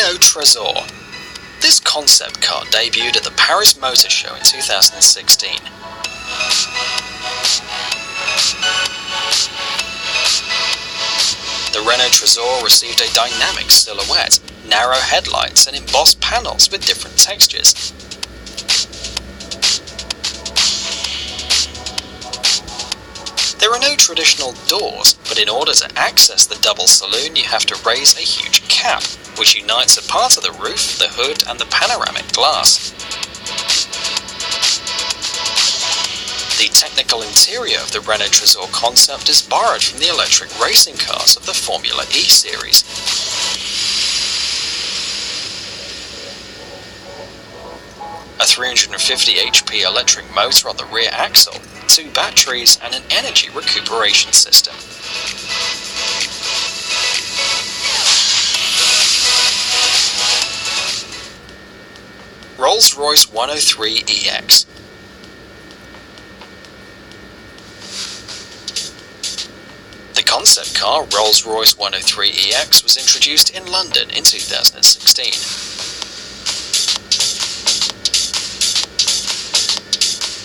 Renault Tresor. This concept car debuted at the Paris Motor Show in 2016. The Renault Tresor received a dynamic silhouette, narrow headlights and embossed panels with different textures. There are no traditional doors, but in order to access the double saloon you have to raise a huge cap, which unites a part of the roof, the hood and the panoramic glass. The technical interior of the Renault Tresor concept is borrowed from the electric racing cars of the Formula E series. A 350 HP electric motor on the rear axle, 2 batteries and an energy recuperation system. RollsRoyce 103EX. The concept car RollsRoyce 103EX was introduced in London in 2016.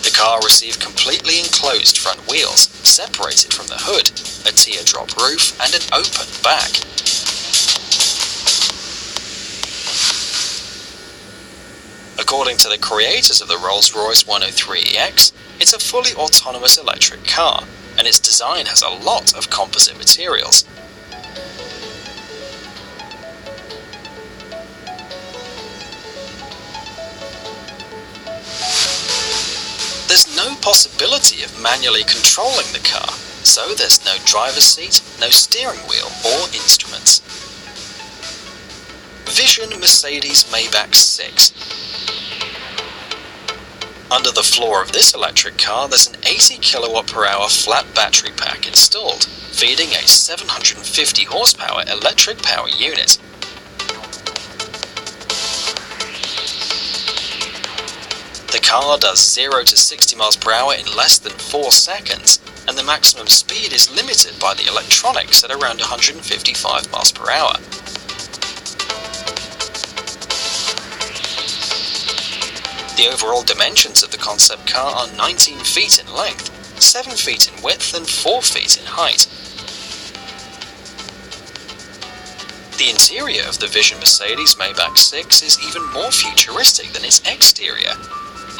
The car received completely enclosed front wheels, separated from the hood, a teardrop roof and an open back. According to the creators of the RollsRoyce 103EX, it's a fully autonomous electric car, and its design has a lot of composite materials. There's no possibility of manually controlling the car, so there's no driver's seat, no steering wheel or instruments. Vision Mercedes Maybach 6. Under the floor of this electric car there's an 80 kWh flat battery pack installed, feeding a 750 horsepower electric power unit. The car does 0 to 60 miles per hour in less than 4 seconds, and the maximum speed is limited by the electronics at around 155 miles per hour. The overall dimensions of the concept car are 19 feet in length, 7 feet in width and 4 feet in height. The interior of the Vision Mercedes Maybach 6 is even more futuristic than its exterior.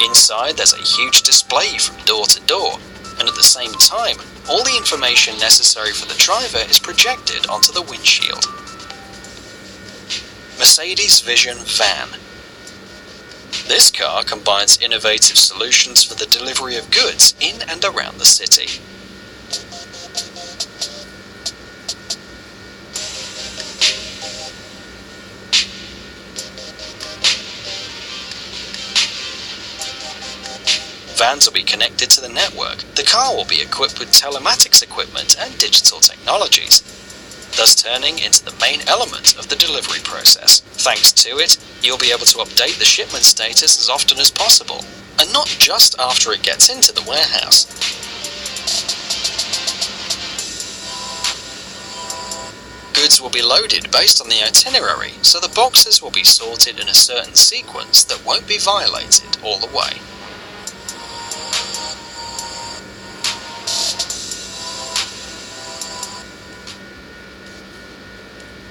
Inside there's a huge display from door to door, and at the same time, all the information necessary for the driver is projected onto the windshield. Mercedes Vision Van. This car combines innovative solutions for the delivery of goods in and around the city. Vans will be connected to the network. The car will be equipped with telematics equipment and digital technologies, thus turning into the main element of the delivery process. Thanks to it, you'll be able to update the shipment status as often as possible, and not just after it gets into the warehouse. Goods will be loaded based on the itinerary, so the boxes will be sorted in a certain sequence that won't be violated all the way.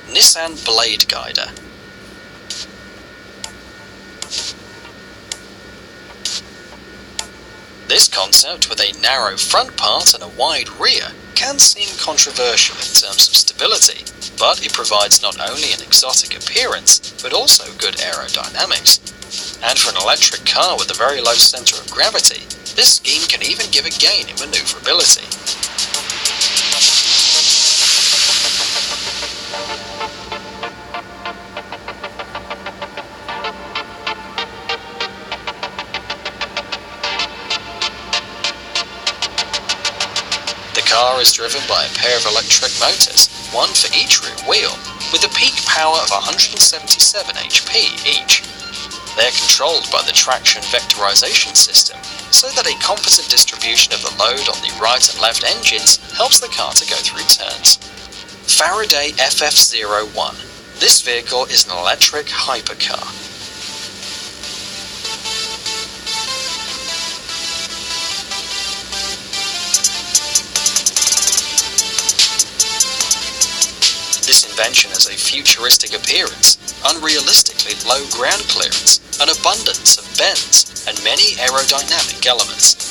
Nissan Blade Guider. This concept, with a narrow front part and a wide rear, can seem controversial in terms of stability, but it provides not only an exotic appearance, but also good aerodynamics. And for an electric car with a very low centre of gravity, this scheme can even give a gain in manoeuvrability. The car is driven by a pair of electric motors, one for each rear wheel, with a peak power of 177 HP each. They are controlled by the traction vectorization system, so that a competent distribution of the load on the right and left engines helps the car to go through turns. Faraday FF01. This vehicle is an electric hypercar. This invention has a futuristic appearance, unrealistically low ground clearance, an abundance of bends, and many aerodynamic elements.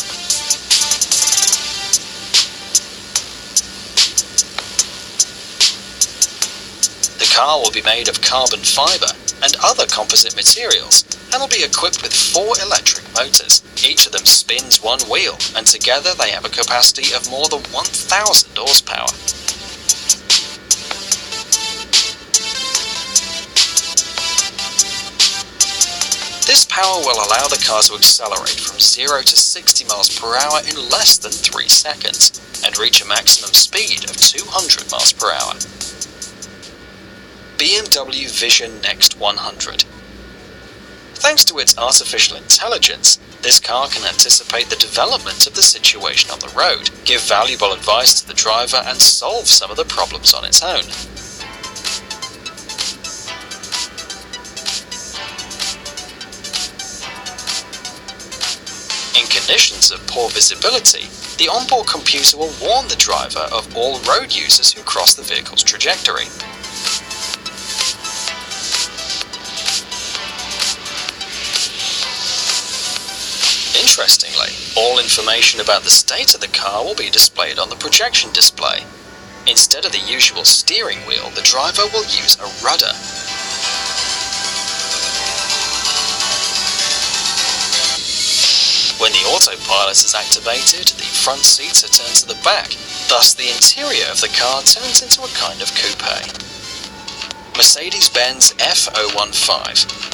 The car will be made of carbon fibre and other composite materials, and will be equipped with 4 electric motors. Each of them spins one wheel, and together they have a capacity of more than 1,000 horsepower. This power will allow the car to accelerate from 0 to 60 miles per hour in less than 3 seconds, and reach a maximum speed of 200 miles per hour. BMW Vision Next 100. Thanks to its artificial intelligence, this car can anticipate the development of the situation on the road, give valuable advice to the driver, and solve some of the problems on its own. In conditions of poor visibility, the onboard computer will warn the driver of all road users who cross the vehicle's trajectory. Interestingly, all information about the state of the car will be displayed on the projection display. Instead of the usual steering wheel, the driver will use a rudder. When the autopilot is activated, the front seats are turned to the back, thus the interior of the car turns into a kind of coupe. Mercedes-Benz F015.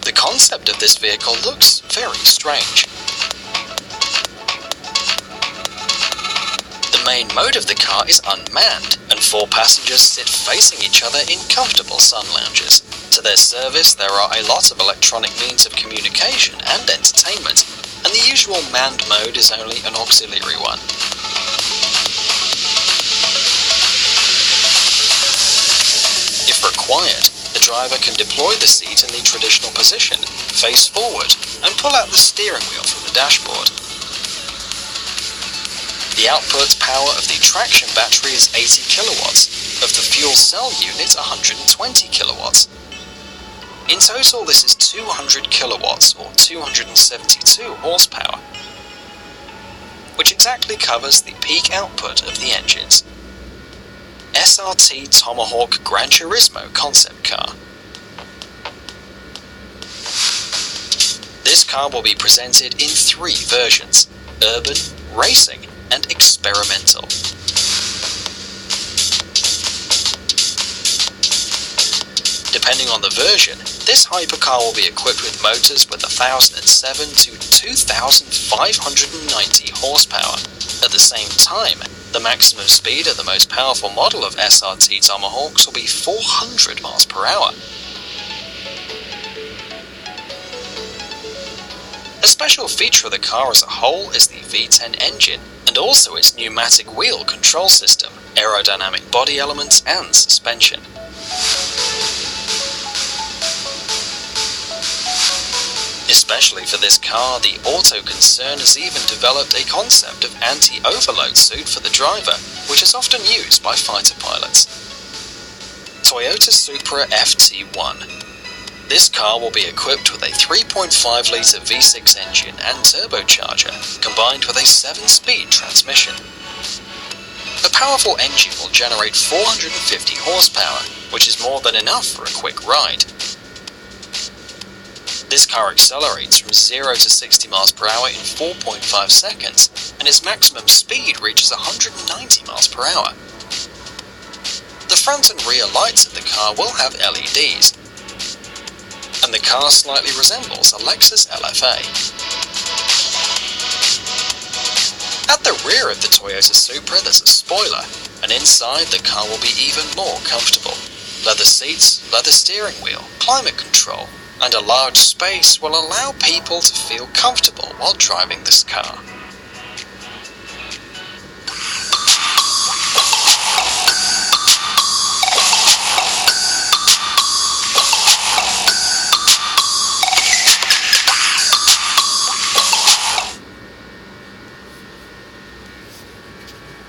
The concept of this vehicle looks very strange. The main mode of the car is unmanned, and 4 passengers sit facing each other in comfortable sun lounges. To their service, there are a lot of electronic means of communication and entertainment, and the usual manned mode is only an auxiliary one. If required, the driver can deploy the seat in the traditional position, face forward, and pull out the steering wheel from the dashboard. The output power of the traction battery is 80 kilowatts, of the fuel cell unit 120 kilowatts. In total, this is 200 kilowatts, or 272 horsepower, which exactly covers the peak output of the engines. SRT Tomahawk Granismo concept car. This car will be presented in 3 versions: urban, racing, and experimental. Depending on the version, this hypercar will be equipped with motors with 1,007 to 2,590 horsepower. At the same time, the maximum speed of the most powerful model of SRT Tomahawks will be 400 miles per hour. A special feature of the car as a whole is the V10 engine, and also its pneumatic wheel control system, aerodynamic body elements, and suspension. Especially for this car, the auto concern has even developed a concept of anti-overload suit for the driver, which is often used by fighter pilots. Toyota Supra FT01. This car will be equipped with a 3.5-litre V6 engine and turbocharger, combined with a 7-speed transmission. The powerful engine will generate 450 horsepower, which is more than enough for a quick ride. This car accelerates from 0 to 60 miles per hour in 4.5 seconds, and its maximum speed reaches 190 miles per hour. The front and rear lights of the car will have LEDs, and the car slightly resembles a Lexus LFA. At the rear of the Toyota Supra there's a spoiler, and inside the car will be even more comfortable. Leather seats, leather steering wheel, climate control, and a large space will allow people to feel comfortable while driving this car.